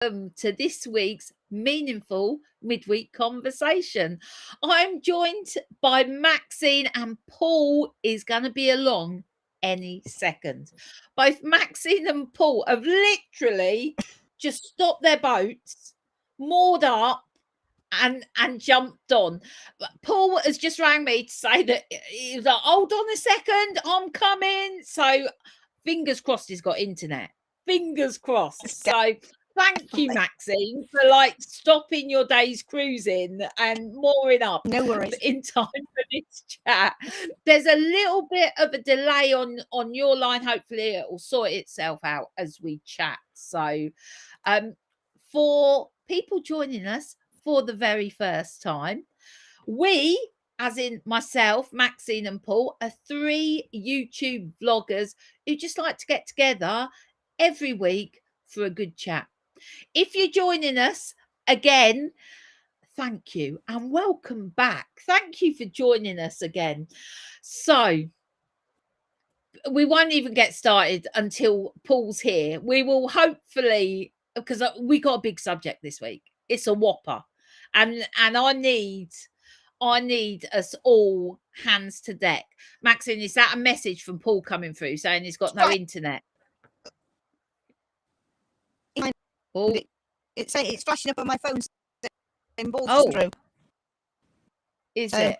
to this week's meaningful midweek conversation. I'm joined by Maxine, and Paul is going to be along any second. Both Maxine and Paul have literally just stopped their boats, moored up, and jumped on. Paul has just rang me to say that he was like, hold on a second, I'm coming. So fingers crossed he's got internet. Fingers crossed. So thank you, Maxine, for stopping your day's cruising and mooring up. No worries. In time for this chat. There's a little bit of a delay on your line. Hopefully it will sort itself out as we chat. So for people joining us for the very first time, we, as in myself, Maxine and Paul, are 3 YouTube vloggers who just like to get together every week for a good chat. If you're joining us again, thank you and welcome back. Thank you for joining us again. So we won't even get started until Paul's here. We will hopefully, because we got a big subject this week. It's a whopper. And I need us all hands to deck. Maxine, is that a message from Paul coming through saying he's got no internet? Paul? It's flashing up on my phone saying balls through. Is it?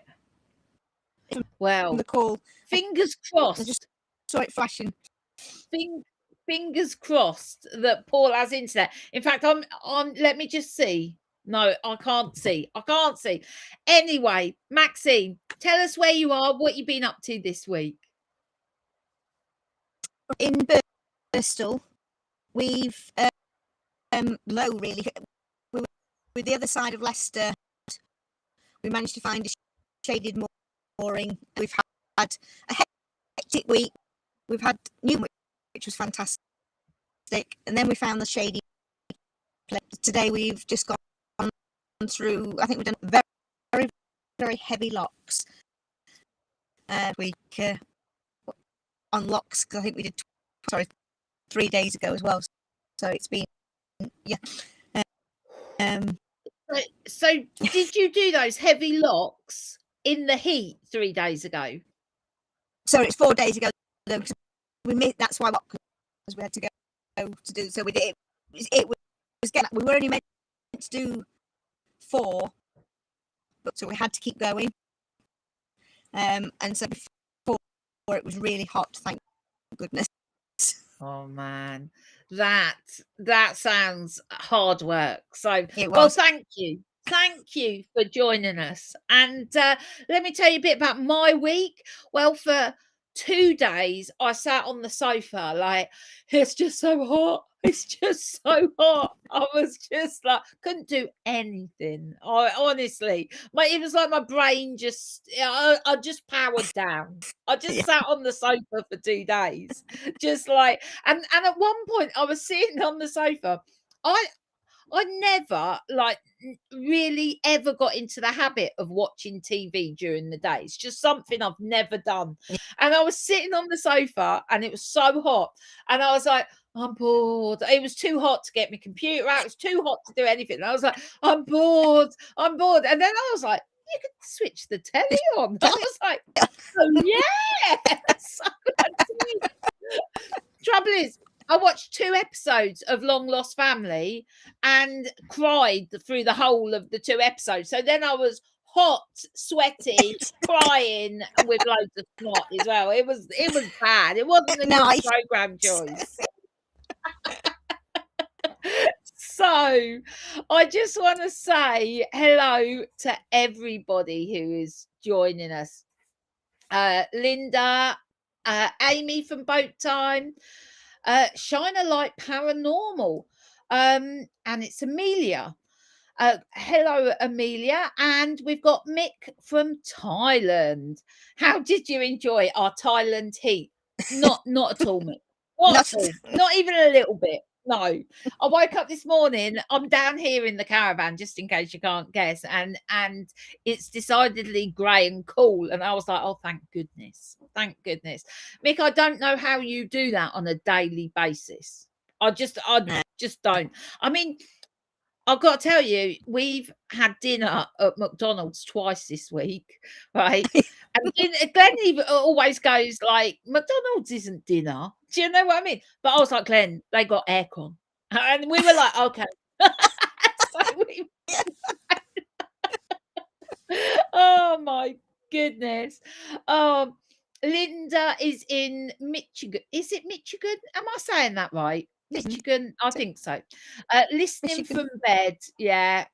Well, the call. Fingers crossed. I just saw it flashing. Fingers crossed that Paul has internet. In fact, I'm let me just see. No, I can't see. Anyway, Maxine, tell us where you are, what you've been up to this week. In Bristol, we've low really. We were with the other side of Leicester. We managed to find a shaded mooring. We've had a hectic week. We've had Newton, which was fantastic, and then we found the shady place. Today we've just gone through, I think we've done very, very, very heavy locks. We on locks, because I think we did 3 days ago as well. So it's been, yeah. So did you do those heavy locks in the heat 3 days ago? So it's 4 days ago. We missed, that's why because we had to go to do. So we did. It was getting. We were only meant to do 4, but so we had to keep going. And so before it was really hot. Thank goodness. Oh man, that sounds hard work. So well, thank you for joining us. And let me tell you a bit about my week. Well, for 2 days I sat on the sofa it's just so hot. It's just so hot. I was just couldn't do anything. I honestly, it was like my brain just, I just powered down. I just sat on the sofa for 2 days, just and at one point I was sitting on the sofa. I never really ever got into the habit of watching TV during the day. It's just something I've never done. And I was sitting on the sofa and it was so hot. And I was like, I'm bored. It was too hot to get my computer out. It was too hot to do anything. And I was like, I'm bored. And then I was like, you could switch the telly on. I was like, oh yes. Trouble is, I watched 2 episodes of Long Lost Family and cried through the whole of the 2 episodes. So then I was hot, sweaty, crying with loads of snot as well. It was bad. It wasn't a good program choice. So I just want to say hello to everybody who is joining us. Linda, Amy from Boat Time, Shine a Light Paranormal, and it's Amelia. Hello, Amelia. And we've got Mick from Thailand. How did you enjoy our Thailand heat? Not at all, Mick. Not at all. Not even a little bit. No. I woke up this morning. I'm down here in the caravan, just in case you can't guess, and it's decidedly grey and cool. And I was like, oh, thank goodness. Thank goodness. Mick, I don't know how you do that on a daily basis. I just Just don't. I mean, I've got to tell you, we've had dinner at McDonald's twice this week, right? And Glenn even always goes like, McDonald's isn't dinner. Do you know what I mean? But I was like, Glenn, they got aircon. And we were like, okay. So oh my goodness. Linda is in Michigan. Is it Michigan? Am I saying that right? Michigan, I think so. Listening Michigan. from bed. Yeah.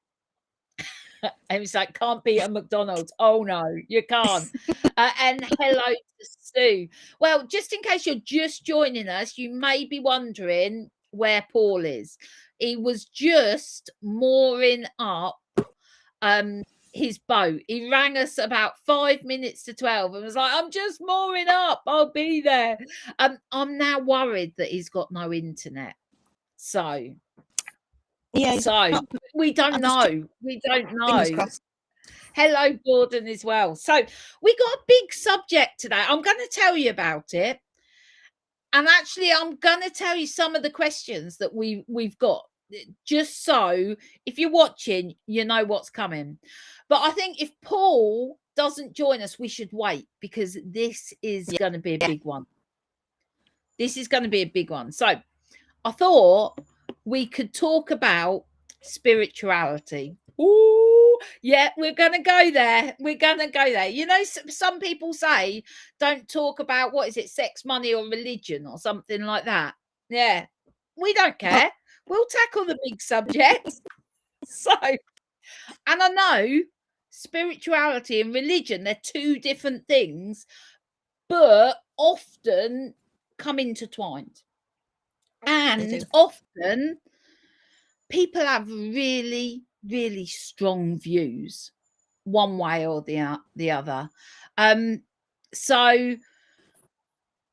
And it's like, can't be a McDonald's. Oh no, you can't. And hello to Sue. Well, just in case you're just joining us, you may be wondering where Paul is. He was just mooring up his boat. He rang us about 5 minutes to 12 and was like, I'm just mooring up. I'll be there. I'm now worried that he's got no internet. So we don't know. We don't know. Hello, Gordon, as well. So we got a big subject today. I'm going to tell you about it. And actually, I'm going to tell you some of the questions that we've got, just so if you're watching, you know what's coming. But I think if Paul doesn't join us, we should wait, because this is going to be a big one. This is going to be a big one. So I thought we could talk about spirituality. Ooh, yeah, we're going to go there. We're going to go there. You know, some people say don't talk about, what is it, sex, money or religion or something like that. Yeah, we don't care. We'll tackle the big subjects. So, and I know spirituality and religion, they're two different things, but often come intertwined. And often people have really, really strong views one way or the other. So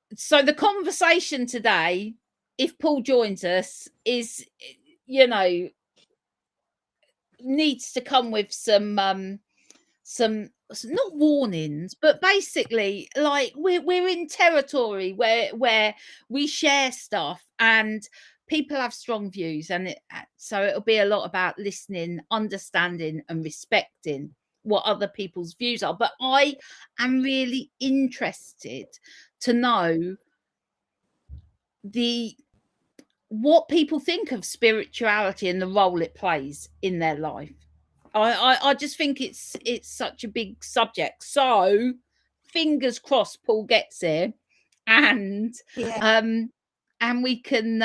the conversation today, if Paul joins us, is, you know, needs to come with some not warnings, but basically, like, we're in territory where we share stuff and people have strong views, and so it'll be a lot about listening, understanding and respecting what other people's views are. But I am really interested to know what people think of spirituality and the role it plays in their life. I just think it's such a big subject. So fingers crossed Paul gets here, and we can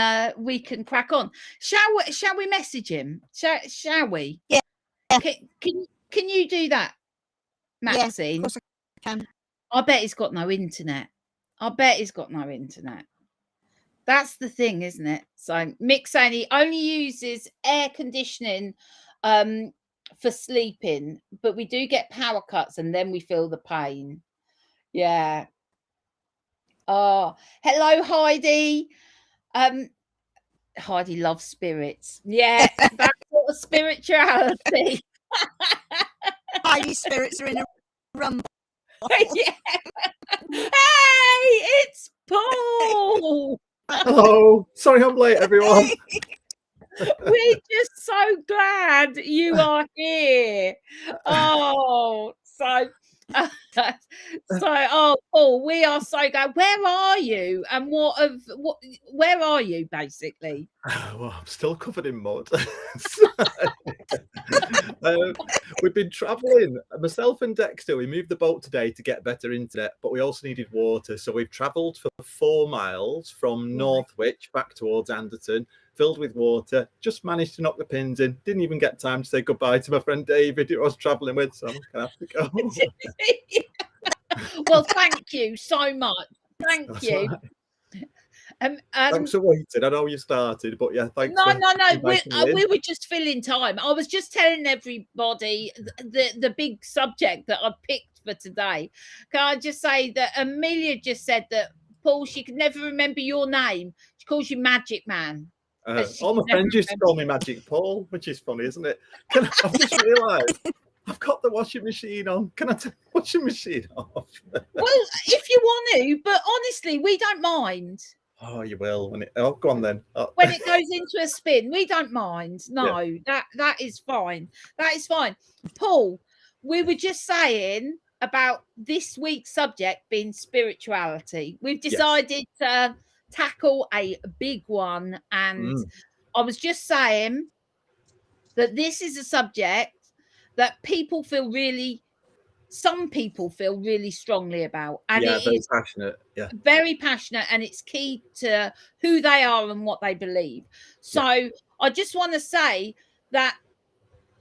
crack on. Shall we message him? Shall we? Yeah. Can you do that, Maxine? Yeah, of course I can. I bet he's got no internet. That's the thing, isn't it? So Mick saying he only uses air conditioning for sleeping, but we do get power cuts and then we feel the pain. Yeah. Oh, hello, Heidi. Heidi loves spirits. Yeah, that sort of spirituality. Heidi's spirits are in a rumble. Yeah. Hey, it's Paul. Hello. Sorry I'm late, everyone. We're just so glad you are here. Oh, Paul, we are so glad. Where are you? And where are you, basically? Well, I'm still covered in mud. We've been travelling. Myself and Dexter, we moved the boat today to get better internet, but we also needed water. So we've travelled for 4 miles from Northwich back towards Anderton, filled with water. Just managed to knock the pins in. Didn't even get time to say goodbye to my friend David, who I was travelling with. So I'm going to have to go. Well, thank you so much. Thank you. Right. Thanks for waiting. I know you started, but yeah, thanks. No. We were just filling time. I was just telling everybody the big subject that I picked for today. Can I just say that Amelia just said that, Paul, she could never remember your name. She calls you Magic Man. All my friends used to call me Magic Paul, which is funny, isn't it? I've just realised I've got the washing machine on. Can I take the washing machine off? Well, if you want to, but honestly, we don't mind. Oh, you will. When it, oh, go on then. Oh. When it goes into a spin, we don't mind. No, that is fine. That is fine. Paul, we were just saying about this week's subject being spirituality. We've decided to tackle a big one, and I was just saying that this is a subject that some people feel really strongly about, and it very is passionate. very passionate, and it's key to who they are and what they believe. So I just want to say that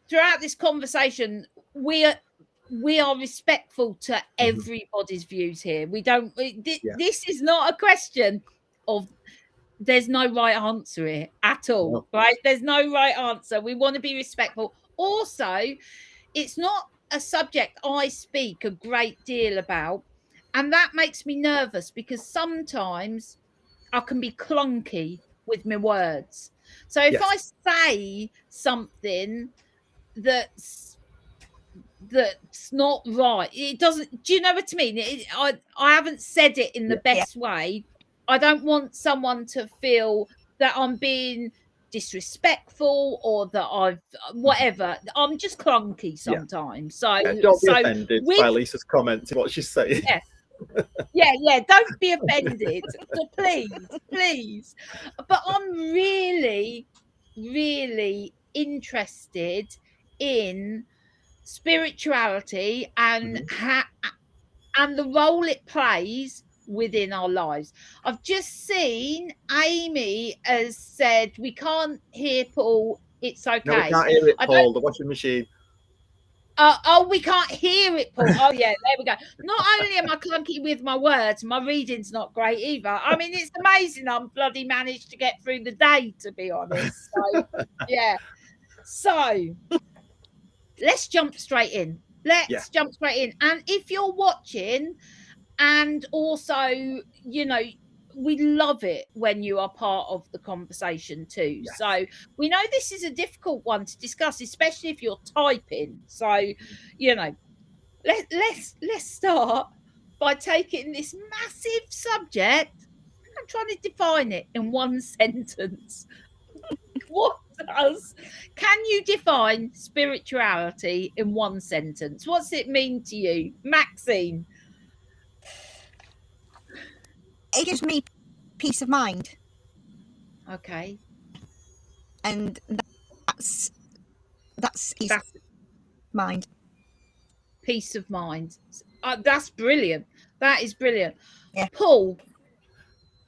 throughout this conversation, we are respectful to everybody's views here. We don't this is not a question of there's no right answer here at all. Right, there's no right answer. We want to be respectful. Also, it's not a subject I speak a great deal about, and that makes me nervous because sometimes I can be clunky with my words. So if I say something that's not right, it doesn't. Do you know what I mean? I haven't said it in the best way. I don't want someone to feel that I'm being disrespectful or that I've whatever. I'm just clunky sometimes. So don't be offended by Lisa's comment to what she's saying. Yeah, don't be offended. So please. But I'm really, really interested in spirituality and and the role it plays within our lives. I've just seen Amy has said we can't hear Paul. It's okay. No, we can't hear it, Paul. The washing machine. We can't hear it, Paul. Oh, yeah, there we go. Not only am I clunky with my words, my reading's not great either. I mean, it's amazing I'm bloody managed to get through the day, to be honest. So, yeah. So, let's jump straight in. Jump straight in. And if you're watching, and also, you know, we love it when you are part of the conversation too. So we know this is a difficult one to discuss, especially if you're typing. So, you know, let's start by taking this massive subject and trying to define it in one sentence. Can you define spirituality in one sentence? What's it mean to you, Maxine? It gives me peace of mind. Okay. And that's peace of mind. Peace of mind. That's brilliant. That is brilliant. Yeah. Paul.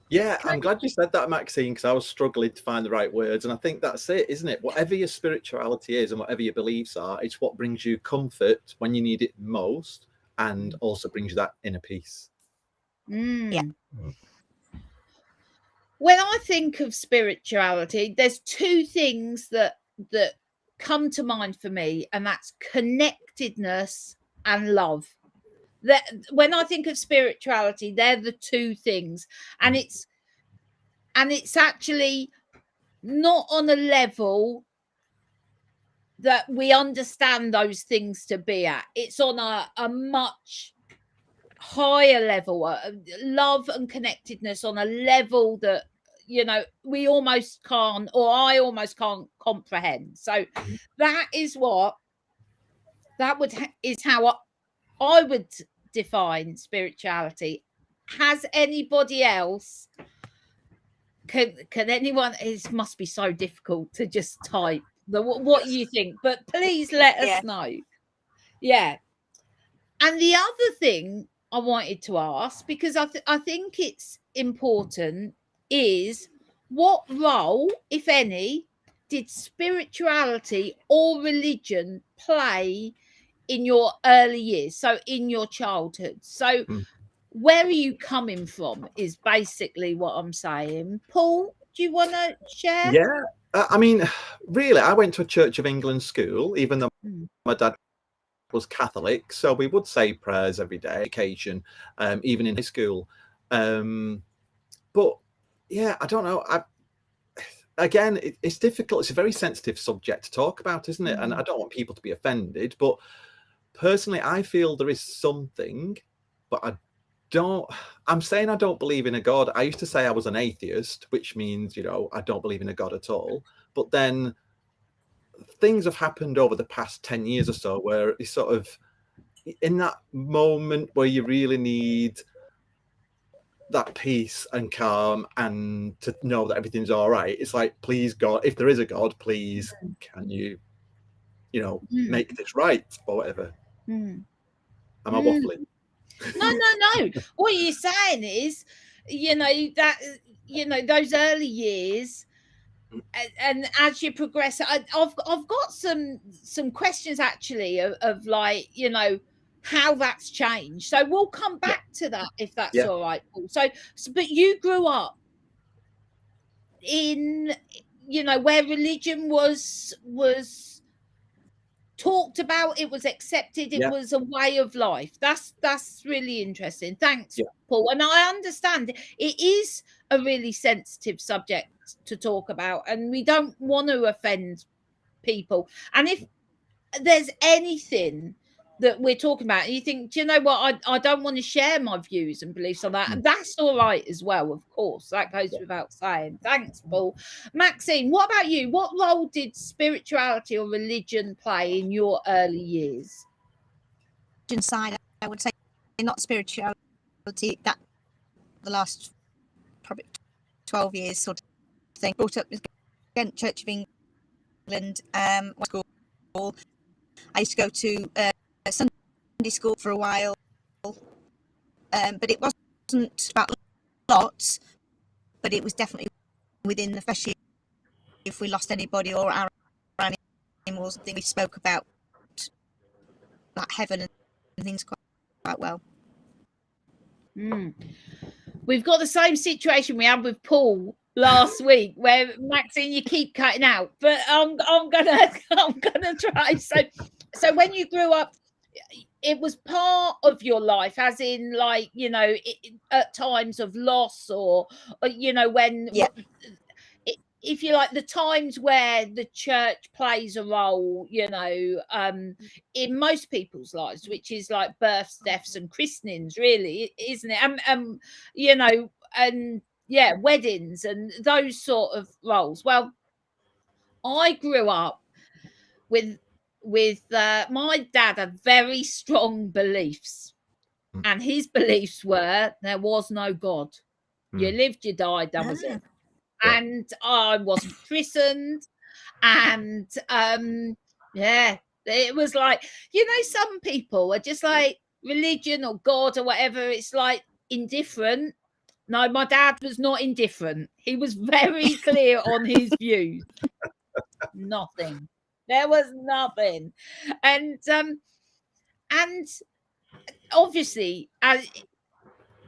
Yeah, I'm glad you said that, Maxine, because I was struggling to find the right words. And I think that's it, isn't it? Whatever your spirituality is and whatever your beliefs are, it's what brings you comfort when you need it most and also brings you that inner peace. Yeah. When I think of spirituality, there's two things that come to mind for me, and that's connectedness and love. That when I think of spirituality, they're the two things, and it's actually not on a level that we understand those things to be at. It's on a much higher level, love and connectedness on a level that, you know, we almost can't, or I almost can't comprehend. So that is how I would define spirituality. Has anybody else? Can anyone? It must be so difficult to just type what you think, but please let us know. Yeah. And the other thing I wanted to ask, because I think it's important, is what role, if any, did spirituality or religion play in your early years? So in your childhood. So where are you coming from is basically what I'm saying. Paul, do you want to share? Yeah. I mean, really, I went to a Church of England school, even though my dad was Catholic, so we would say prayers every day, occasion, even in high school. But yeah, I don't know. Again, it's difficult. It's a very sensitive subject to talk about, isn't it? And I don't want people to be offended. But personally, I feel there is something, but I'm saying I don't believe in a God. I used to say I was an atheist, which means, I don't believe in a God at all. But then things have happened over the past 10 years or so where it's sort of in that moment where you really need that peace and calm and to know that everything's all right. It's like, please, God, if there is a God, please, can you, make this right or whatever. Am I waffling? No. What you're saying is, those early years, and as you progress, I've got some questions actually of like, how that's changed. So we'll come back to that if that's all right, Paul. So, but you grew up in, where religion was talked about, it was accepted, it was a way of life. That's really interesting. Thanks, Paul. And I understand it is a really sensitive subject to talk about, and we don't want to offend people. And if there's anything that we're talking about and you think, do you know what, I don't want to share my views and beliefs on that, and that's all right as well, of course, that goes without saying. Thanks, Paul. Maxine, what about you? What role did spirituality or religion play in your early years? Side, I would say not spirituality, that the last probably 12 years sort of thing. Brought up with Ghent Church of England, school. I used to go to Sunday school for a while, but it wasn't about lots, but it was definitely within, especially if we lost anybody or our animals, I think we spoke about like heaven and things quite well. We've got the same situation we had with Paul last week, where Maxine, you keep cutting out, but I'm gonna try. So when you grew up, it was part of your life, as in, like, at times of loss, or when if you like, the times where the church plays a role, in most people's lives, which is like births, deaths, and christenings, really, isn't it? And weddings and those sort of roles. Well, I grew up with my dad had very strong beliefs, and his beliefs were there was no God. You lived, you died, that was it. And I wasn't christened, and it was like, some people are just like, religion or God or whatever, it's like indifferent. No, my dad was not indifferent. He was very clear on his views. Nothing. There was nothing. And obviously,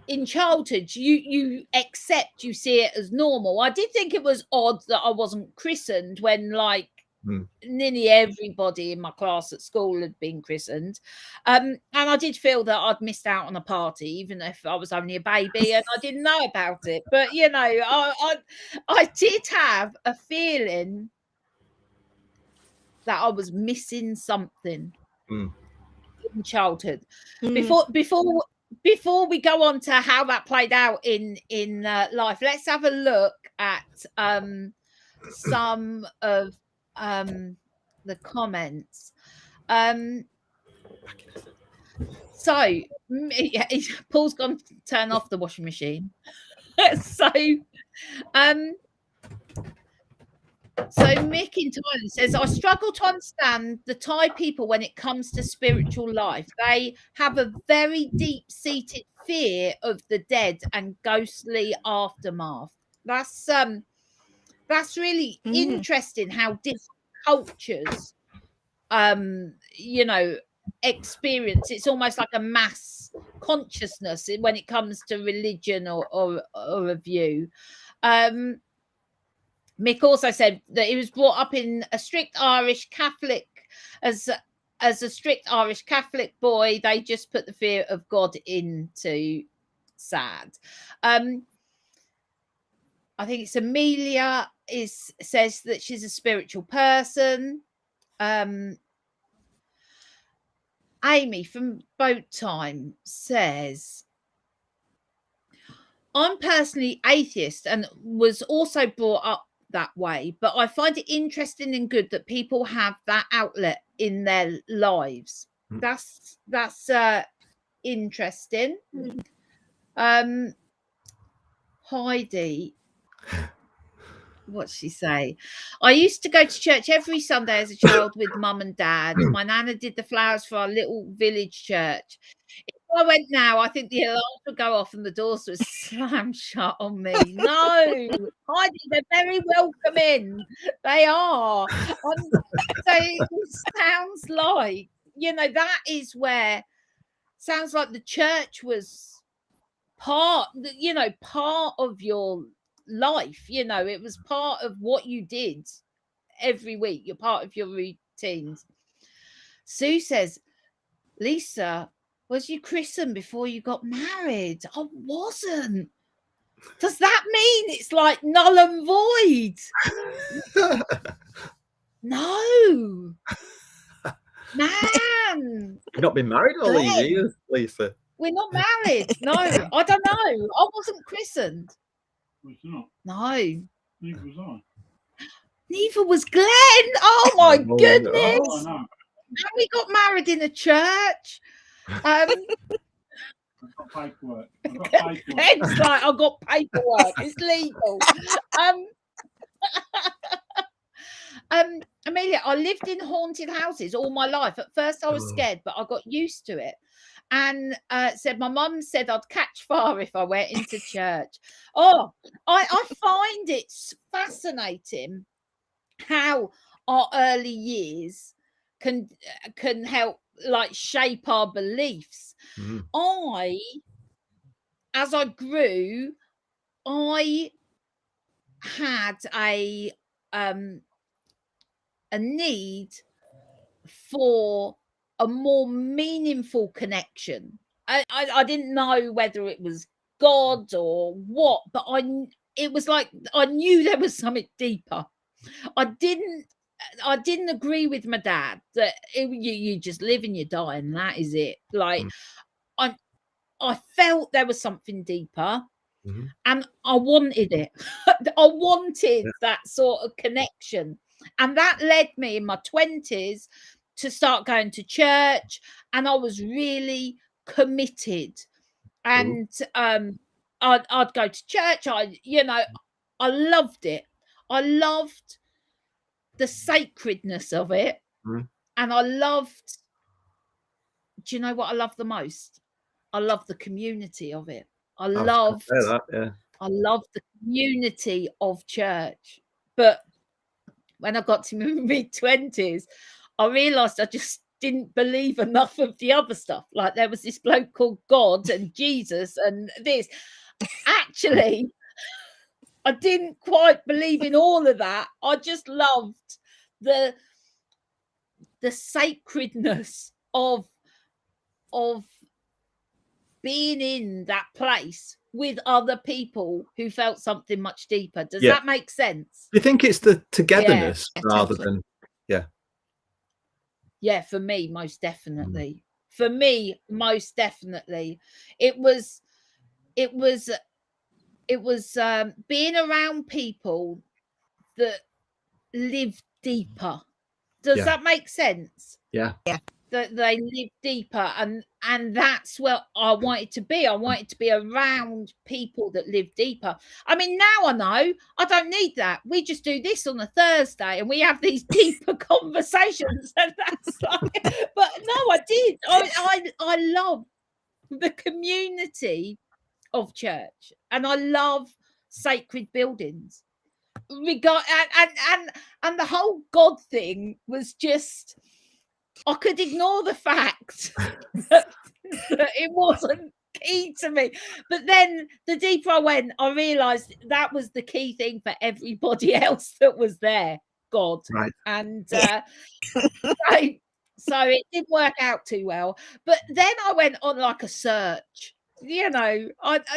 in childhood, you accept, you see it as normal. I did think it was odd that I wasn't christened when, like, nearly everybody in my class at school had been christened, and I did feel that I'd missed out on a party, even if I was only a baby and I didn't know about it. But I did have a feeling that I was missing something in childhood. Before we go on to how that played out in life, let's have a look at some of the comments. So Paul's gone to turn off the washing machine. So Mick in Thailand says, I struggle to understand the Thai people when it comes to spiritual life. They have a very deep-seated fear of the dead and ghostly aftermath. That's really interesting how different cultures experience. It's almost like a mass consciousness when it comes to religion or a view. Mick also said that he was brought up in a strict Irish Catholic. As a strict Irish Catholic boy, they just put the fear of God into sad. I think it's Amelia says that she's a spiritual person. Amy from Boat Time says, I'm personally atheist and was also brought up that way, but I find it interesting and good that people have that outlet in their lives. That's interesting. Heidi, what's she say? I used to go to church every Sunday as a child with mum and dad. My nana did the flowers for our little village church. If I went now, I think the alarms would go off and the doors would slam shut on me. No, Heidi, they're very welcoming. They are. So it sounds like, that is where, sounds like the church was part of your life. It was part of what you did every week. You're part of your routines. Sue says, Lisa, was you christened before you got married? I wasn't. Does that mean it's like null and void? No. Man. You've not been married all these years, Lisa. We're not married. No, I don't know. I wasn't christened. Was not? No. Neither was I. Neither was Glenn. Oh my goodness. Oh, I know. And we got married in a church. I've got paperwork. Glenn's like, I've got paperwork. It's legal. Amelia, I lived in haunted houses all my life. At first I was scared, but I got used to it. And said my mum said I'd catch fire if I went into church. Oh, I find it fascinating how our early years can help like shape our beliefs. As I grew, I had a need for a more meaningful connection. I didn't know whether it was God or what, but it was like I knew there was something deeper. I didn't agree with my dad that you just live and you die and that is it. Like I felt there was something deeper. And I wanted it. I wanted that sort of connection. And that led me in my 20s to start going to church. And I was really committed. And I'd go to church. I loved it. I loved the sacredness of it. And I loved, do you know what I love the most? I love the community of it. I loved the community of church. But when I got to my mid-20s, I realised I just didn't believe enough of the other stuff. Like there was this bloke called God and Jesus and this. Actually, I didn't quite believe in all of that. I just loved the sacredness of being in that place with other people who felt something much deeper. Does that make sense? Do you think it's the togetherness rather than for me, most definitely. For me, most definitely. It was being around people that live deeper. Does that make sense? Yeah. That they live deeper, and that's where I wanted to be. I wanted to be around people that live deeper. I mean, now I know I don't need that. We just do this on a Thursday and we have these deeper conversations, and that's like, but no, I did. I love the community of church, and I love sacred buildings. And the whole God thing was just, I could ignore the fact that it wasn't key to me. But then the deeper I went, I realised that was the key thing for everybody else that was there, God. Right. And so it didn't work out too well. But then I went on like a search. I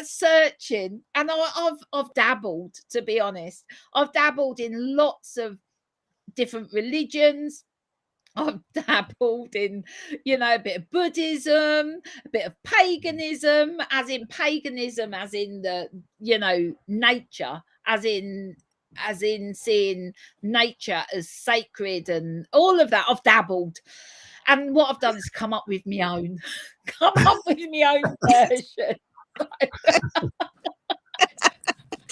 searching, and I've dabbled, to be honest. I've dabbled in lots of different religions. I've dabbled in, a bit of Buddhism, a bit of paganism, as in the, nature, as in seeing nature as sacred and all of that. I've dabbled. And what I've done is come up with my own version.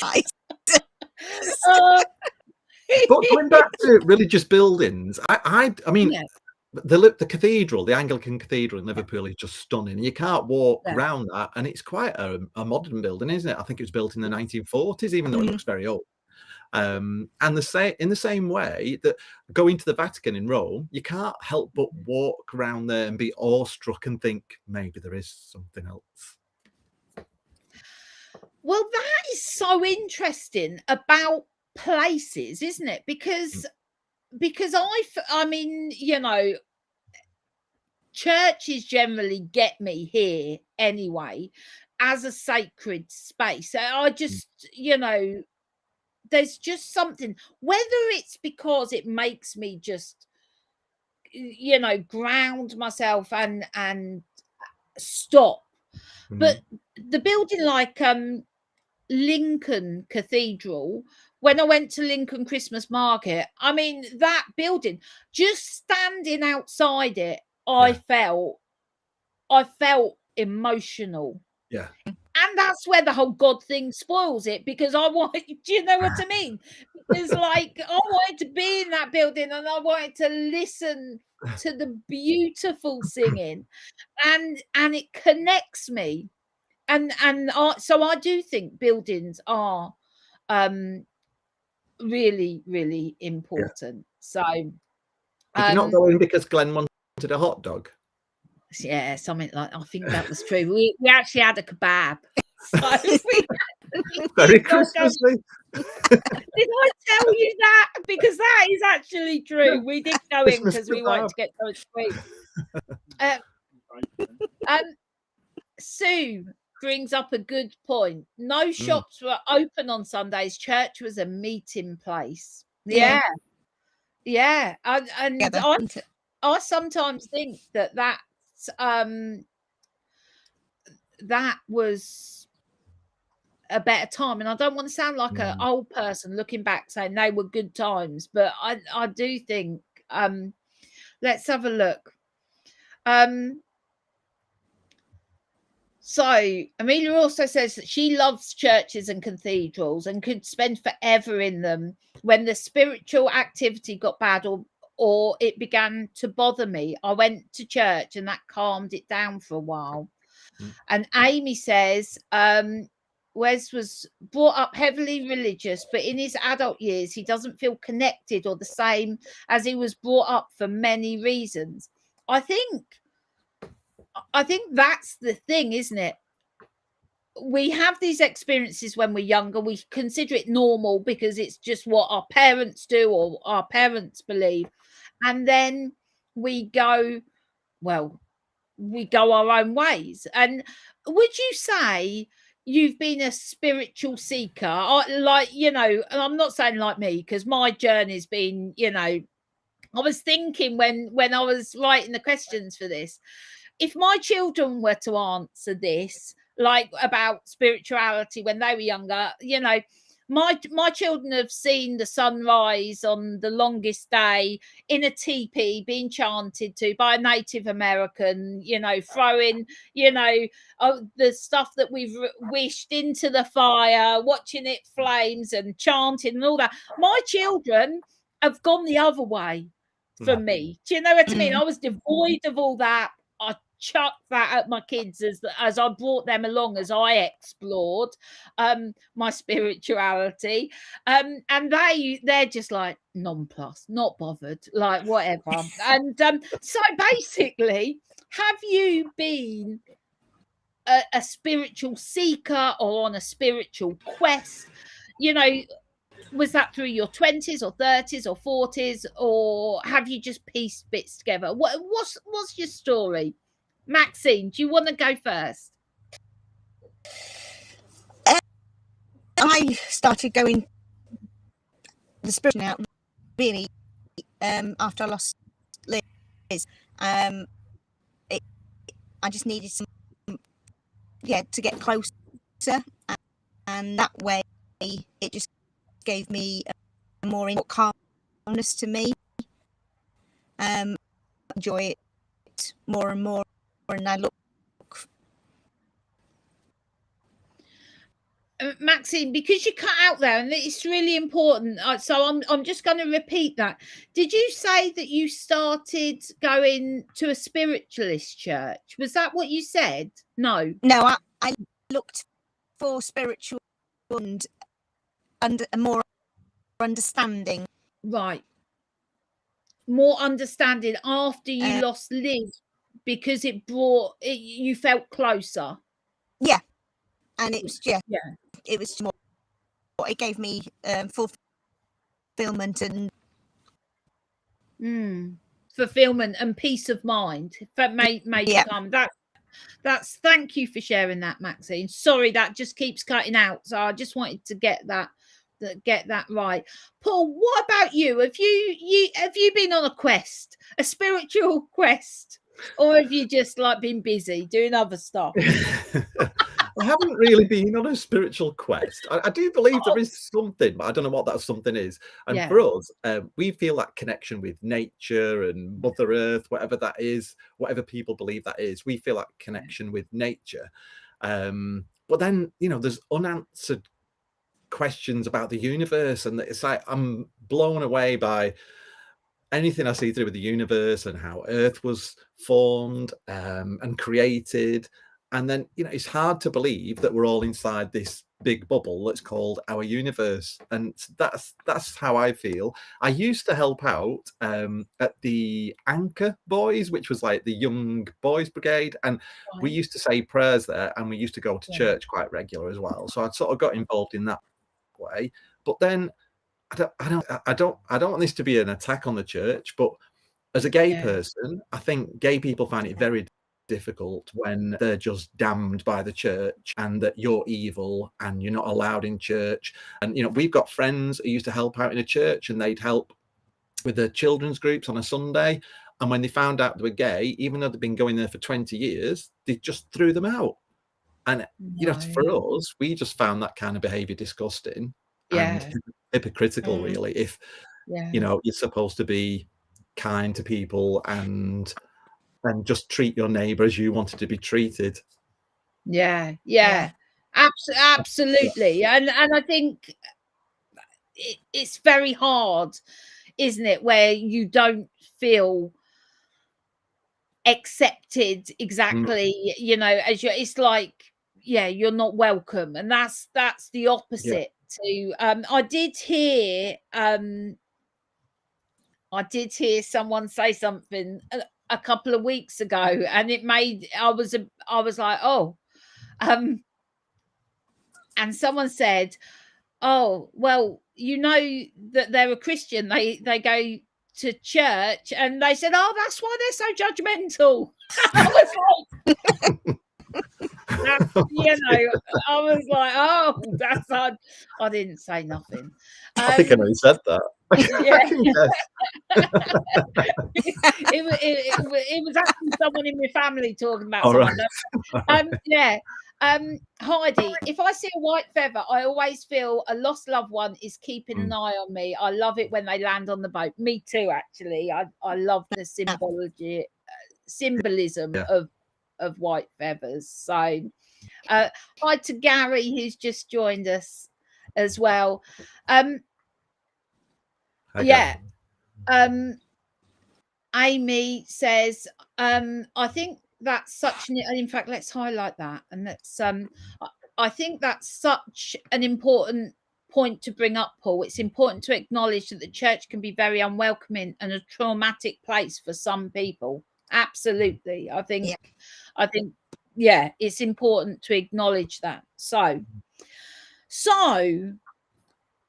Right. But going back to religious buildings, I mean, Yeah. the cathedral, the Anglican Cathedral in Liverpool, is just stunning. You can't walk Yeah. around that, and it's quite a modern building, isn't it? I think it was built in the 1940s, even though it looks very old. And in the same way that going to the Vatican in Rome, you can't help but walk around there and be awestruck and think maybe there is something else. Well, that is so interesting about places, isn't it? Because I mean, churches generally get me here anyway as a sacred space. I just, there's just something, whether it's because it makes me just, ground myself and stop. But the building like Lincoln Cathedral, when I went to Lincoln Christmas Market, I mean, that building, just standing outside it, I felt emotional. Yeah. And that's where the whole God thing spoils it, because I wanted, do you know what I mean? Because like I wanted to be in that building and I wanted to listen to the beautiful singing, and it connects me. So I do think buildings are really, really important. So did you not go in because Glenn wanted a hot dog? Yeah, something like, I think that was true. We actually had a kebab. So Very Christmassy. Did I tell you that? Because that is actually true. We did go in because we wanted to get something sweet. Sue brings up a good point. No shops were open on Sundays. Church was a meeting place. Yeah. And I sometimes think that was a better time, and I don't want to sound like an old person looking back saying they were good times, but I do think let's have a look. So Amelia also says that she loves churches and cathedrals and could spend forever in them. When the spiritual activity got bad or it began to bother me, I went to church and that calmed it down for a while. And Amy says Wes was brought up heavily religious, but in his adult years he doesn't feel connected or the same as he was brought up for many reasons. I think that's the thing, isn't it? We have these experiences when we're younger. We consider it normal because it's just what our parents do or our parents believe. And then we go our own ways. And would you say you've been a spiritual seeker? And I'm not saying like me, because my journey's been, I was thinking when I was writing the questions for this, if my children were to answer this, like about spirituality when they were younger, my children have seen the sunrise on the longest day in a teepee being chanted to by a Native American, throwing, the stuff that we've wished into the fire, watching it flames and chanting and all that. My children have gone the other way from me. Do you know what I mean? I was devoid of all that. I chucked that at my kids as I brought them along, as I explored my spirituality, and they're just like nonplussed, not bothered, like whatever. And so basically, have you been a spiritual seeker or on a spiritual quest? Was that through your 20s or 30s or 40s, or have you just pieced bits together? What's your story? Maxine, do you want to go first? I started going the spiritual out really after I lost Liz. I just needed some, to get closer, and that way it just gave me a more calmness to me. Enjoy it more and more, and I look. Maxine, because you cut out there, and it's really important. So I'm just going to repeat that. Did you say that you started going to a spiritualist church? Was that what you said? No. No, I looked for spiritual and more understanding. Right. More understanding after you lost Liz, because you felt closer. Yeah, and it was it was more. It gave me fulfillment and fulfillment and peace of mind. That made you calm. That's thank you for sharing that, Maxine. Sorry, that just keeps cutting out. So I just wanted to get that right. Paul, what about you? Have you been on a quest, a spiritual quest, or have you just been busy doing other stuff? I haven't really been on a spiritual quest. I do believe there is something, but I don't know what that something is. And for us, we feel that connection with nature and Mother Earth, whatever that is, whatever people believe that is. We feel that connection with nature. But then, there's unanswered questions about the universe, and it's like I'm blown away by anything I see through with the universe and how Earth was formed and created. And then, it's hard to believe that we're all inside this big bubble that's called our universe. And that's how I feel. I used to help out at the Anchor Boys, which was like the young boys brigade. And we used to say prayers there, and we used to go to church quite regular as well. So I'd sort of got involved in that way. But then I don't want this to be an attack on the church, but as a gay person, I think gay people find it very difficult when they're just damned by the church and that you're evil and you're not allowed in church. And we've got friends who used to help out in a church, and they'd help with the children's groups on a Sunday, and when they found out they were gay, even though they'd been going there for 20 years, they just threw them out. And for us, we just found that kind of behavior disgusting and hypocritical, really. If you're supposed to be kind to people and just treat your neighbor as you wanted to be treated. Absolutely. And I think it's very hard, isn't it, where you don't feel accepted exactly, as it's like, you're not welcome, and that's the opposite to I did hear someone say something a couple of weeks ago, and it made I was like, oh, and someone said, oh, well, that they're a Christian, they go to church, and they said, oh, that's why they're so judgmental. I was like, I was like, oh, that's hard. I didn't say nothing. I think I know you said that. It was actually someone in my family talking about Heidi, if I see a white feather, I always feel a lost loved one is keeping an eye on me. I love it when they land on the boat. Me too, actually. I love the symbolism of white feathers. So hi to Gary, who's just joined us as well. Amy says, I think that's such an, in fact, let's highlight that, and that's I think that's such an important point to bring up, Paul. It's important to acknowledge that the church can be very unwelcoming and a traumatic place for some people. Absolutely. I think it's important to acknowledge that. So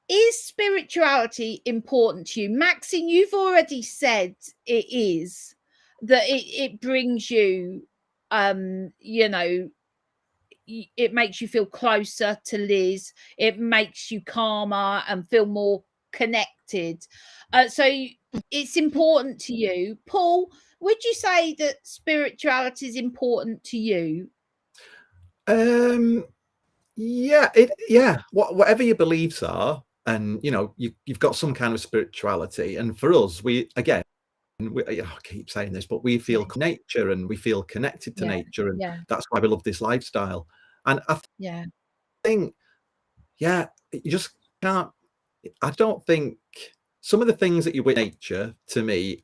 is spirituality important to you? Maxine, you've already said it is, that it brings you, it makes you feel closer to Liz. It makes you calmer and feel more connected. So it's important to you. Paul, would you say that spirituality is important to you? Yeah, whatever your beliefs are, and you've got some kind of spirituality. And for us, I keep saying this, but we feel nature and we feel connected to nature, and that's why we love this lifestyle. And I think, you just can't. I don't think some of the things that you with nature, to me,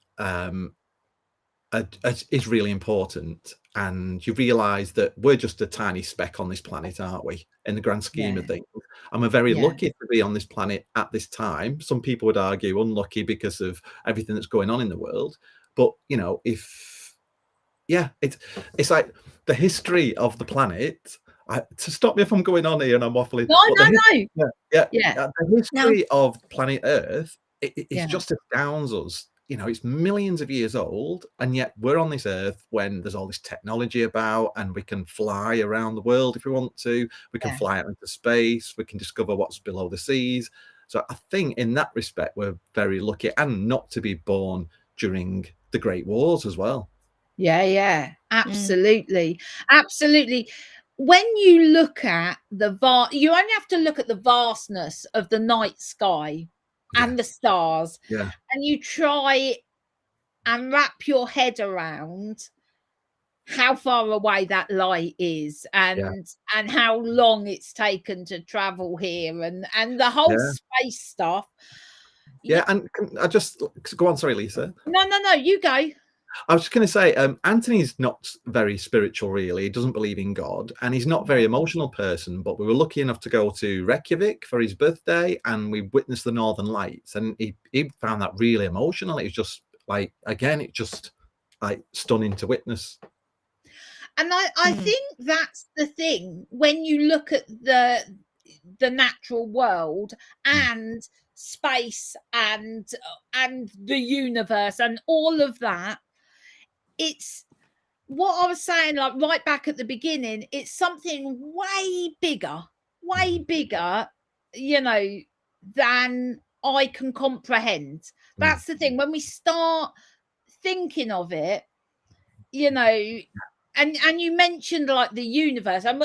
is really important. And you realize that we're just a tiny speck on this planet, aren't we, in the grand scheme of things? And we're very lucky to be on this planet at this time. Some people would argue unlucky because of everything that's going on in the world. But it's like the history of the planet. To stop me if I'm going on here and I'm waffling. No. The history of planet Earth, it just astounds us. It's millions of years old, and yet we're on this Earth when there's all this technology about, and we can fly around the world if we want to. We can fly out into space. We can discover what's below the seas. So I think in that respect, we're very lucky, and not to be born during the Great Wars as well. Yeah, absolutely. Absolutely. When you look at you only have to look at the vastness of the night sky and the stars, and you try and wrap your head around how far away that light is, and how long it's taken to travel here, and the whole space stuff. And I just go on. Sorry, Lisa. No, you go. I was just going to say, Anthony's not very spiritual, really. He doesn't believe in God, and he's not a very emotional person. But we were lucky enough to go to Reykjavik for his birthday, and we witnessed the Northern Lights, and he found that really emotional. It was just like, again, it just like stunning to witness. And I think that's the thing when you look at the natural world and space and the universe and all of that. It's what I was saying, like right back at the beginning, it's something way bigger, than I can comprehend. That's the thing. When we start thinking of it, and you mentioned like the universe, and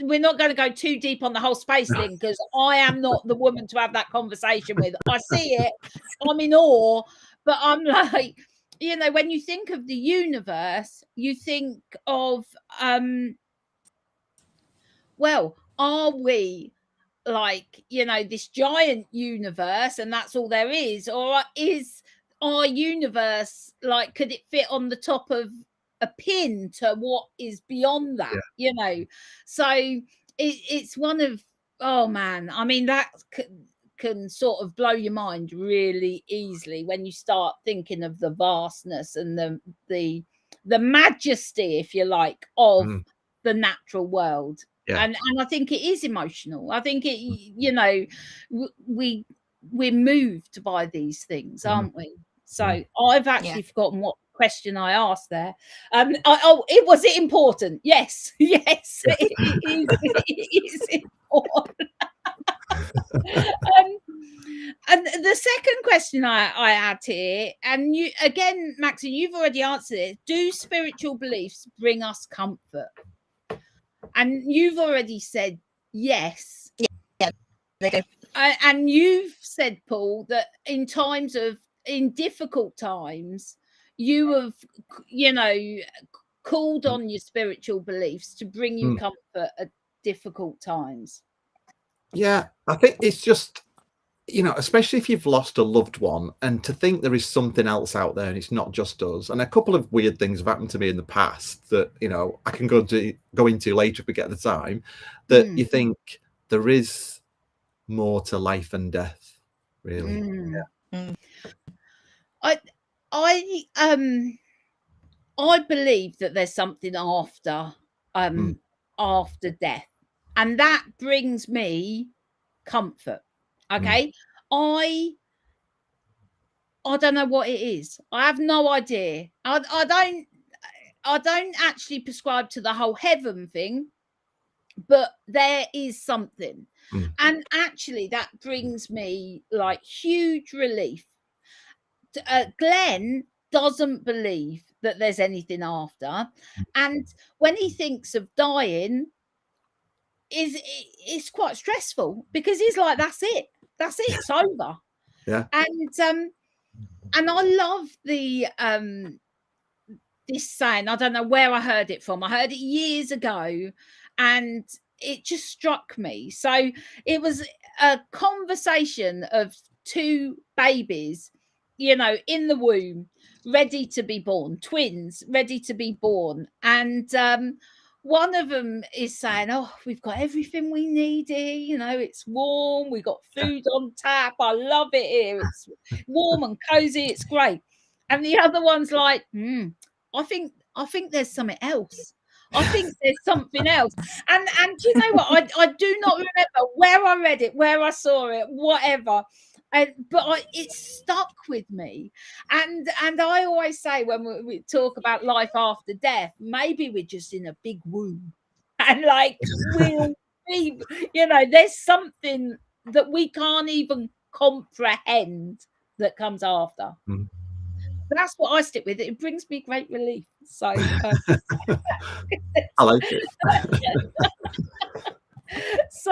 we're not going to go too deep on the whole space thing, because I am not the woman to have that conversation with. I see it, I'm in awe, but I'm like, when you think of the universe, you think of well, are we like, this giant universe and that's all there is, or is our universe like, could it fit on the top of a pin to what is beyond that? So it's one of, oh man, I mean, that can sort of blow your mind really easily when you start thinking of the vastness and the majesty, if you like, of the natural world. And I think it is emotional. I think it, we're moved by these things, aren't we? So I've actually forgotten what question I asked there. Was it important? Yes, it is important. And the second question I had here, and you again, Maxine, you've already answered it. Do spiritual beliefs bring us comfort? And you've already said yes. Yeah, they do. And you've said, Paul, that in difficult times, you have, called on your spiritual beliefs to bring you comfort at difficult times. Yeah, I think it's just, especially if you've lost a loved one, and to think there is something else out there and it's not just us. And a couple of weird things have happened to me in the past that, I can go into later if we get the time, that you think there is more to life and death, really. I believe that there's something after death, and that brings me comfort. Okay. I don't know what it is. I have no idea. I don't actually prescribe to the whole heaven thing, but there is something. Mm. And actually that brings me like huge relief. Glenn doesn't believe that there's anything after, and when he thinks of dying, it's quite stressful because he's like, that's it, it's over. Yeah. And I love the this saying. I don't know where I heard it from. I heard it years ago and it just struck me. So it was a conversation of two babies, you know, in the womb, ready to be born, twins ready to be born. And one of them is saying, oh, we've got everything we need here, you know, it's warm, we've got food on tap, I love it here, it's warm and cozy, it's great. And the other one's like, I think there's something else. I think there's something else. And you know what? I do not remember where I read it, where I saw it, whatever. But it stuck with me. And I always say when we talk about life after death, maybe we're just in a big womb, and like we'll be, you know, there's something that we can't even comprehend that comes after. Mm. That's what I stick with. It brings me great relief. So I like it. So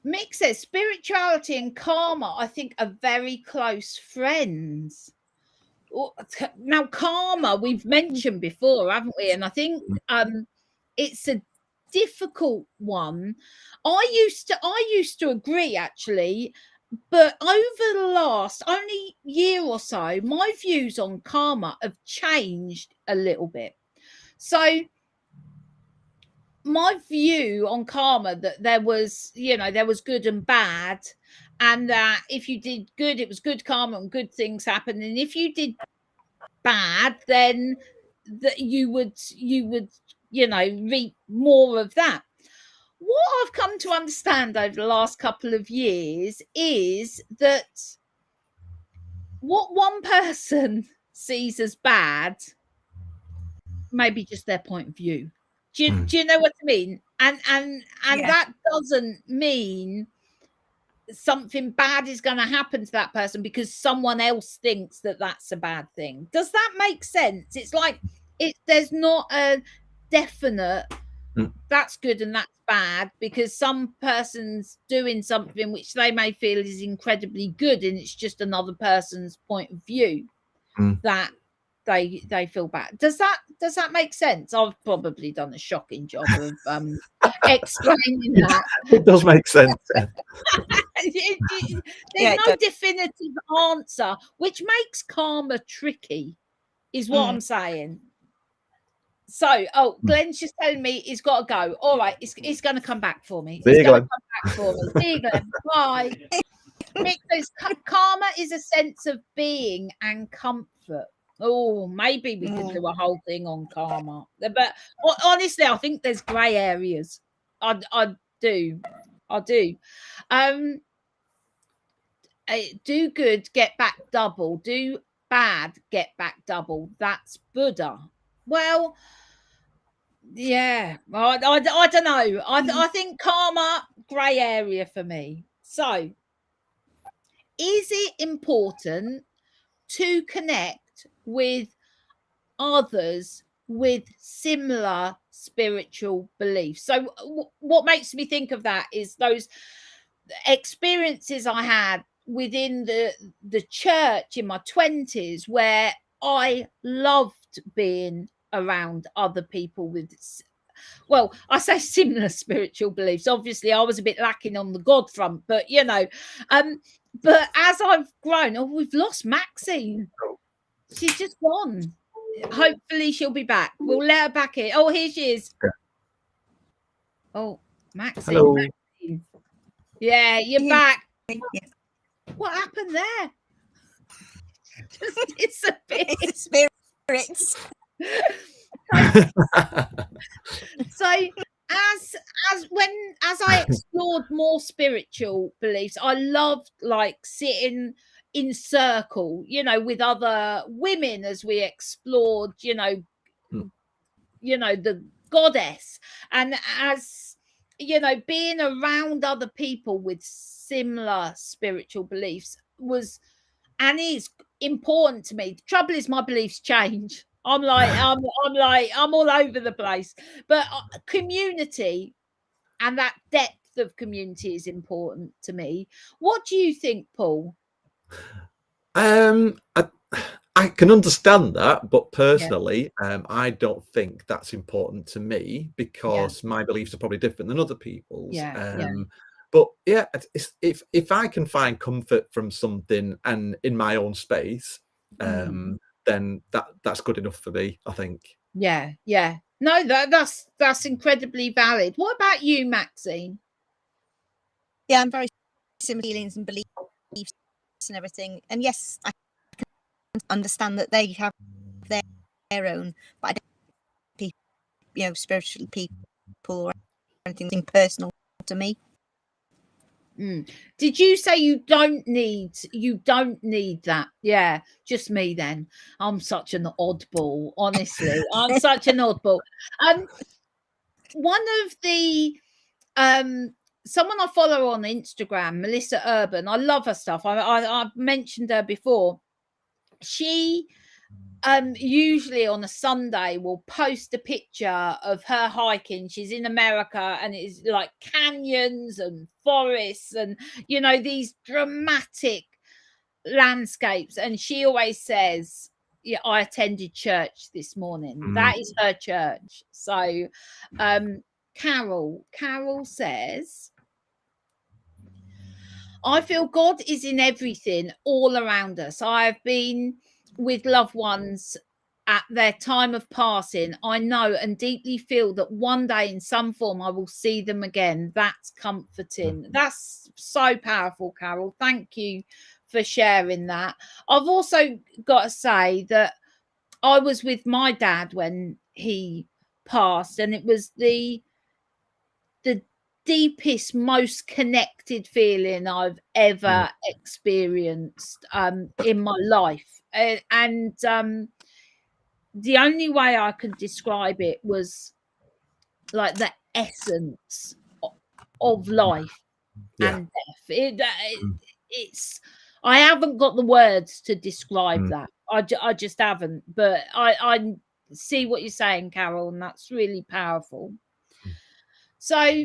Mick says spirituality and karma, I think, are very close friends. Now, karma we've mentioned before, haven't we? And I think it's a difficult one. I used to agree, actually, but over the last only year or so, my views on karma have changed a little bit. So my view on karma, that there was good and bad, and that if you did good, it was good karma and good things happened, and if you did bad, then that you would reap more of that. What I've come to understand over the last couple of years is that what one person sees as bad may be just their point of view. Do you know what I mean? And Yeah. that doesn't mean something bad is going to happen to that person because someone else thinks that that's a bad thing. Does that make sense? It's like there's not a definite that's good and that's bad, because some person's doing something which they may feel is incredibly good, and it's just another person's point of view that they feel bad. Does that make sense? I've probably done a shocking job of explaining that. It does make sense. There's no definitive answer, which makes karma tricky, is what I'm saying. So, Glenn's just telling me he's got to go. All right, he's going to come back for me. He's going to come back for me. See you, Glenn. Bye. Mick says karma is a sense of being and comfort. Oh, maybe we could do a whole thing on karma. But honestly, I think there's grey areas. I do. Do good, get back double. Do bad, get back double. That's Buddha. Well, yeah, I don't know. I think karma, grey area for me. So, is it important to connect with others with similar spiritual beliefs? So what makes me think of that is those experiences I had within the church in my 20s, where I loved being around other people with, well, I say similar spiritual beliefs. Obviously I was a bit lacking on the God front, but but as I've grown, we've lost Maxine. She's just gone. Hopefully she'll be back. We'll let her back in. Oh, here she is. Oh, Maxine. Hello. Maxine. Yeah, you're back. Yeah. What happened there? Just disappeared. It's the spirits. So as I explored more spiritual beliefs, I loved like sitting in circle, you know, with other women as we explored, you know, the goddess, and as you know, being around other people with similar spiritual beliefs was and is important to me. The trouble is my beliefs change. I'm all over the place, but community and that depth of community is important to me. What do you think, Paul? I can understand that, but personally, I don't think that's important to me because my beliefs are probably different than other people's. But yeah, if I can find comfort from something and in my own space, then that's good enough for me, I think. Yeah. No, that's incredibly valid. What about you, Maxine? Yeah, I'm very similar feelings and beliefs and everything. And yes, I can understand that they have their own, but I don't think, you know, spiritual people or anything personal to me. Did you say you don't need that? Yeah, just me then. I'm such an oddball, honestly. I'm such an oddball. One of the someone I follow on Instagram, Melissa Urban, I love her stuff. I've mentioned her before. She usually on a Sunday will post a picture of her hiking. She's in America and it's like canyons and forests and, you know, these dramatic landscapes. And she always says, yeah, I attended church this morning. That is her church. So Carol says, I feel God is in everything all around us. I have been with loved ones at their time of passing. I know and deeply feel that one day in some form I will see them again. That's comforting. That's so powerful, Carol. Thank you for sharing that. I've also got to say that I was with my dad when he passed, and it was the deepest, most connected feeling I've ever experienced in my life. And the only way I could describe it was like the essence of life and death. It's I haven't got the words to describe that. I just haven't. But I see what you're saying, Carol, and that's really powerful. So,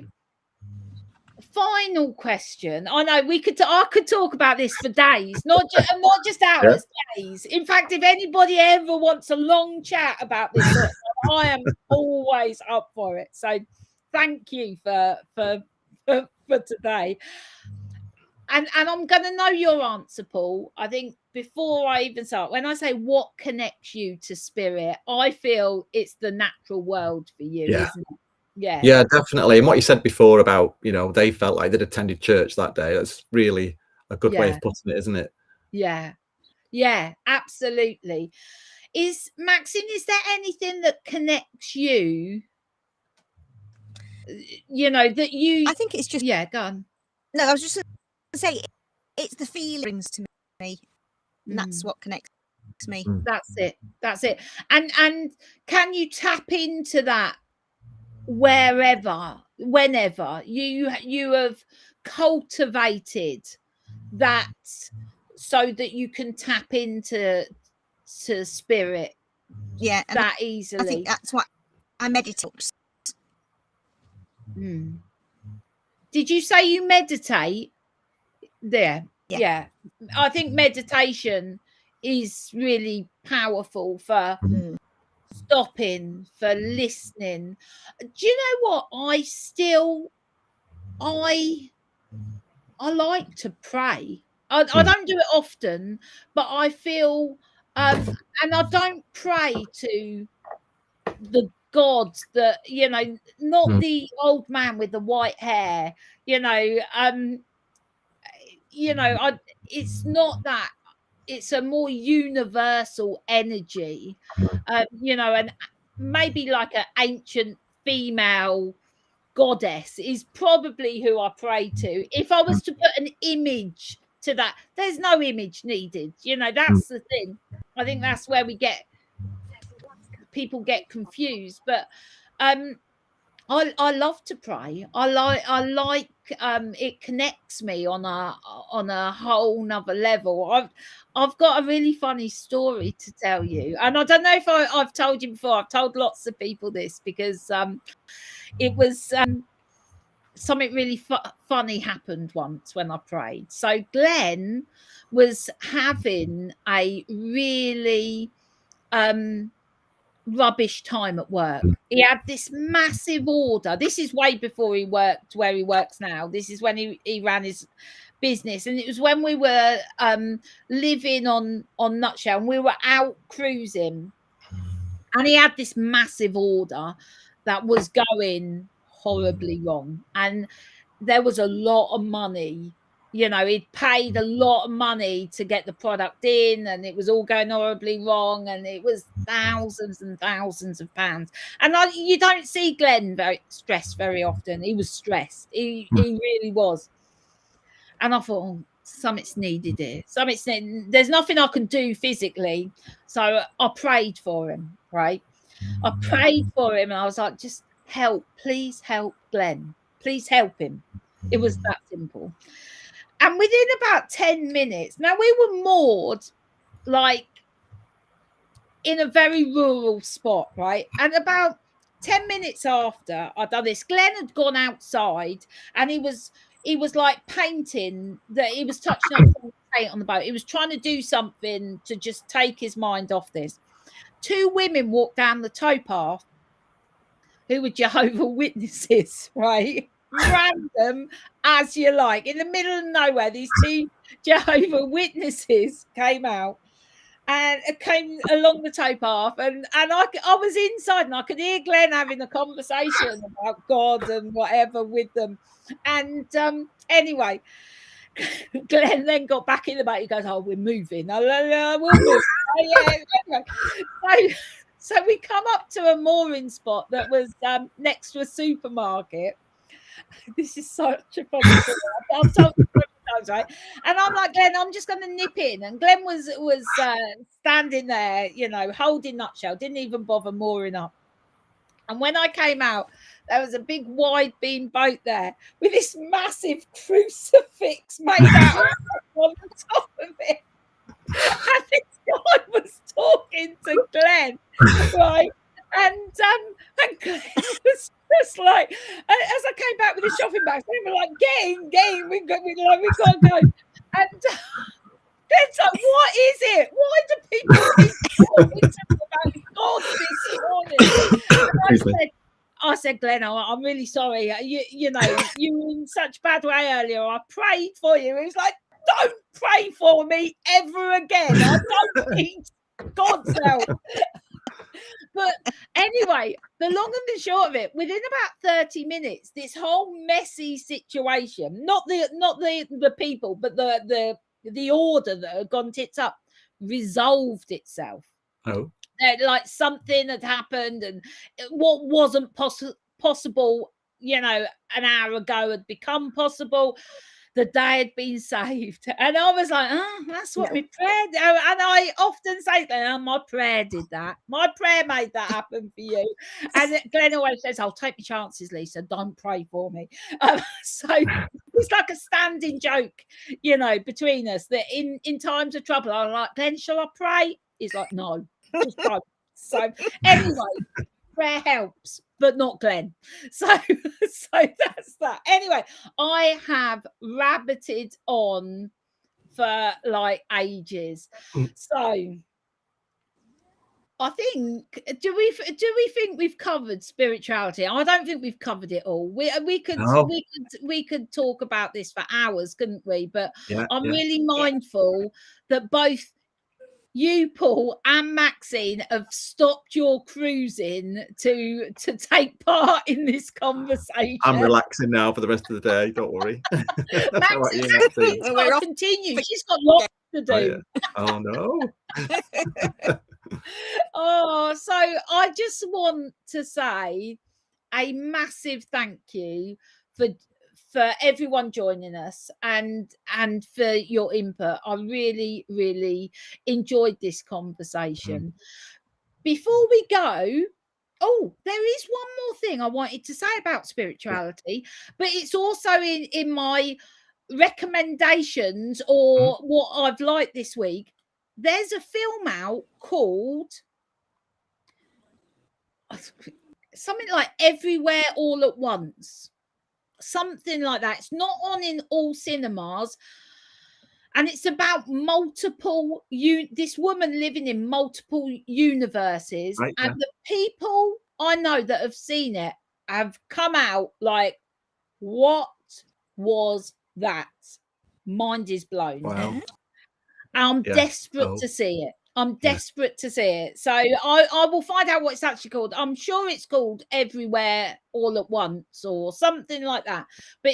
final question. I know I could talk about this for days, not just hours, days. In fact, if anybody ever wants a long chat about this sort of stuff, I am always up for it. So thank you for today. And I'm gonna know your answer, Paul. I think before I even start, when I say what connects you to spirit, I feel it's the natural world for you, isn't it? Yeah, definitely. And what you said before about, you know, they felt like they'd attended church that day, that's really a good way of putting it, isn't it? Yeah, absolutely. Maxine, is there anything that connects you, you know, that you I think it's just go on. No, I was just going to say it's the feelings to me, and that's what connects me. That's it. And can you tap into that whenever you have cultivated that so that you can tap into spirit that easily? I think that's what I meditate. Did you say you meditate? Yeah. I think meditation is really powerful for stopping, for listening. Do you know what? I like to pray. I don't do it often, but I feel and I don't pray to the gods that, you know, not the old man with the white hair, you know, it's not that. It's a more universal energy, you know, and maybe like an ancient female goddess is probably who I pray to. If I was to put an image to that. There's no image needed. You know, that's the thing. I think that's where people get confused. But I love to pray. I like it connects me on a whole nother level. I've got a really funny story to tell you, and I don't know if I've told you before. I've told lots of people this because it was something really funny happened once when I prayed. So Glenn was having a really rubbish time at work. He had this massive order. This is way before he worked where he works now. This is when he ran his business, and it was when we were living on Nutshell, and we were out cruising, and he had this massive order that was going horribly wrong, and there was a lot of money. You know, he'd paid a lot of money to get the product in, and it was all going horribly wrong, and it was thousands and thousands of pounds. And you don't see Glenn very stressed very often. He was stressed. He really was. And I thought, oh, something's needed here. There's nothing I can do physically. So I prayed for him, right? I prayed for him, and I was like, just help. Please help Glenn. Please help him. It was that simple. And within about 10 minutes, now we were moored like in a very rural spot, right? And about 10 minutes after I'd done this, Glenn had gone outside, and he was like painting, that he was touching up some paint on the boat. He was trying to do something to just take his mind off this. 2 women walked down the towpath who were Jehovah's Witnesses, right? Random as you like, in the middle of nowhere, these 2 Jehovah's Witnesses came out and came along the towpath, and I was inside, and I could hear Glenn having a conversation about God and whatever with them. And anyway, Glenn then got back in the boat. He goes, "Oh, we're moving. We'll move." Anyway. So we come up to a mooring spot that was next to a supermarket. This is such a funny story. I've told you so many times, right? And I'm like, Glenn, I'm just going to nip in. And Glenn was standing there, you know, holding Nutshell, didn't even bother mooring up. And when I came out, there was a big wide beam boat there with this massive crucifix made out on the top of it. And this guy was talking to Glenn, right? And Glenn was just like, as I came back with the shopping bags, they were like, get in, we got to go. And Glenn's like, what is it? Why do people keep talking to me about God this morning? And I said, Glenn, I'm really sorry. You know, you were in such bad way earlier. I prayed for you. He was like, don't pray for me ever again. I don't need God's help. But anyway, the long and the short of it, within about 30 minutes, this whole messy situation, not the people, but the order that had gone tits up, resolved itself. Oh. Like something had happened, and what wasn't possible, you know, an hour ago had become possible. The day had been saved. And I was like, oh, that's what we prayed. And I often say, my prayer did that. My prayer made that happen for you. And Glenn always says, I'll take my chances, Lisa. Don't pray for me. So it's like a standing joke, you know, between us, that in times of trouble, I'm like, Glenn, shall I pray? He's like, no, just don't. So anyway, prayer helps, but not Glenn. So that's that. Anyway, I have rabbited on for like ages. So I think, do we think we've covered spirituality? I don't think we've covered it all. We could talk about this for hours, couldn't we? But I'm really mindful that both you, Paul, and Maxine have stopped your cruising to take part in this conversation. I'm relaxing now for the rest of the day. Don't worry. Maxine's got to continue. She's got lots to do. Oh no. Oh, so I just want to say a massive thank you for everyone joining us and for your input. I really, really enjoyed this conversation. Before we go, there is one more thing I wanted to say about spirituality, but it's also in my recommendations or what I've liked this week. There's a film out called something like Everywhere All at Once, something like that. It's not on in all cinemas, and it's about multiple this woman living in multiple universes, Right, and the people I know that have seen it have come out like, what was that? Mind is blown. Wow. I'm desperate to see it. I'm desperate to see it. So I will find out what it's actually called. I'm sure it's called Everywhere All at Once or something like that. But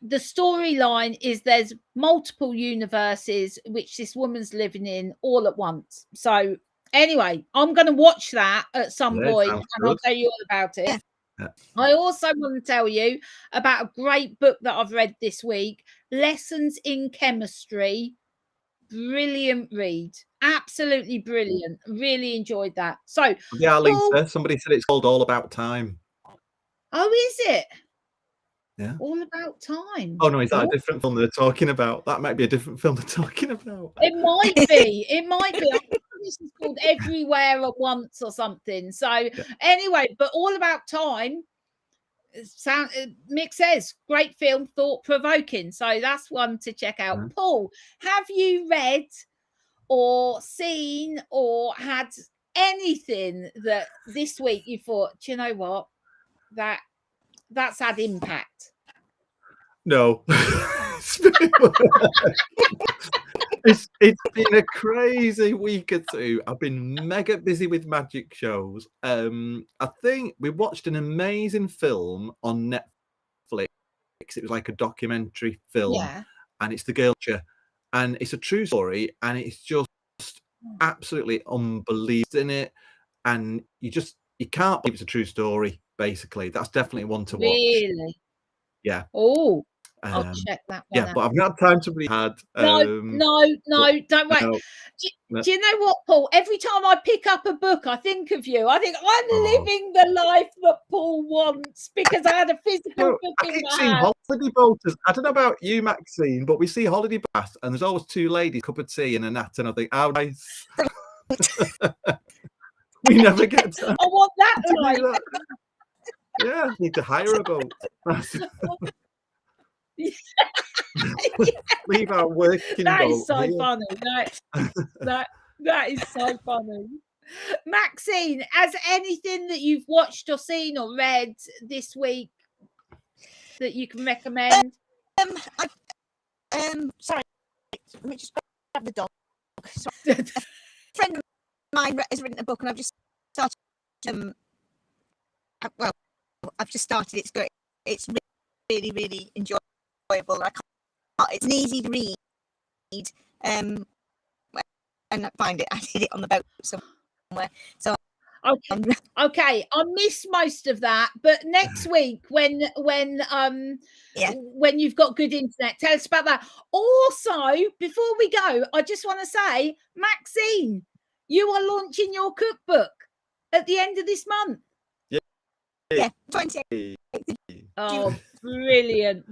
the storyline is there's multiple universes which this woman's living in all at once. So anyway, I'm going to watch that at some point, and I'll tell you all about it. I also want to tell you about a great book that I've read this week, Lessons in Chemistry. Brilliant read. Absolutely brilliant. Really enjoyed that. So, yeah, Lisa, somebody said it's called All About Time. Oh, is it? Yeah. All About Time. Oh, no, is that a different film they're talking about? That might be a different film they're talking about. It might be. It might be. I think this is called Everywhere at Once or something. So anyway, but All About Time, Mick says, great film, thought-provoking. So that's one to check out. Paul, have you read or seen or had anything that this week you thought, do you know what, that's had impact? No. It's been a crazy week or two. I've been mega busy with magic shows. I think we watched an amazing film on Netflix. It was like a documentary film, and it's The Girl Picture, and it's a true story, and it's just absolutely unbelievable in it, and you can't believe it's a true story. Basically, that's definitely one to watch. Really? Yeah. Oh, I'll check that one out. But I've not had time to read. No, don't wait. Do you know what, Paul? Every time I pick up a book, I think of you. I think I'm living the life that Paul wants because I had a physical book I in keep my seeing hand. holiday boaters. I don't know about you, Maxine, but we see holiday baths, and there's always two ladies, cup of tea and a nat, and I think, how nice. We never get time. I want that life. Yeah, need to hire a boat. Leave our working That boat is so here. funny. That is so funny. Maxine, has anything that you've watched or seen or read this week that you can recommend? Sorry, let me just grab the dog. A friend of mine has written a book, and I've just started. I've just started. It's great. It's really, really enjoyable. It's an easy to read. And I find it. I did it on the boat somewhere. So okay. I missed most of that, but next week when you've got good internet, tell us about that. Also, before we go, I just want to say, Maxine, you are launching your cookbook at the end of this month. Yeah, 20. Oh, brilliant!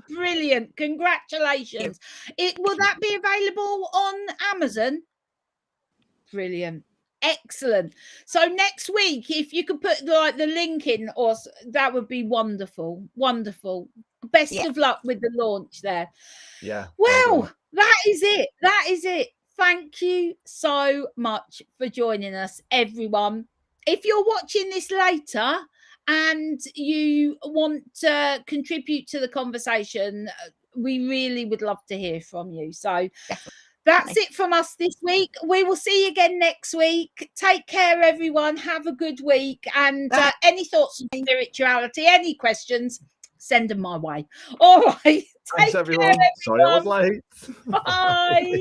Congratulations! Will that be available on Amazon? Brilliant, excellent. So next week, if you could put the link in, or that would be wonderful. Best of luck with the launch there. Yeah. Well, that is it. Thank you so much for joining us, everyone. If you're watching this later and you want to contribute to the conversation, we really would love to hear from you. So that's it from us this week. We will see you again next week. Take care, everyone. Have a good week. And any thoughts on spirituality, any questions, send them my way. All right. Thanks, everyone. Sorry I was late. Bye.